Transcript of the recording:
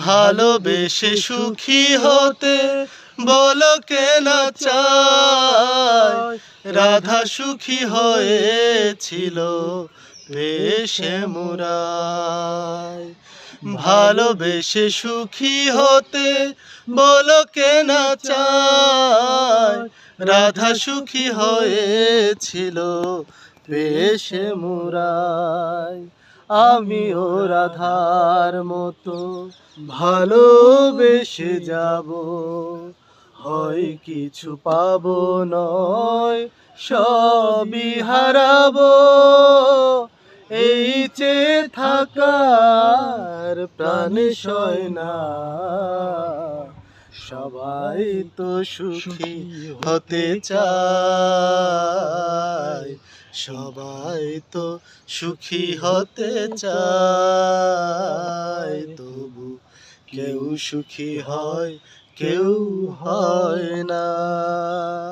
ভালোবেসে সুখী হতে বলো কে না চায়। রাধা সুখী হয়েছিল বেশে মুরায়। ভালোবেসে সুখী হতে বলো কে না চায়। রাধা সুখী হয়েছিল বেশে মুরায়। আমিও রাধার মতো ভালোবেসে যাব, হয় কিছু পাবো নয় সবই হারাবো। এই চেয়ে থাকার প্রাণে সয় না, সবাই তো সুখী হতে চায়। সবাই তো সুখী হতে চায়, তবু কেউ সুখী হয় কেউ হয় না।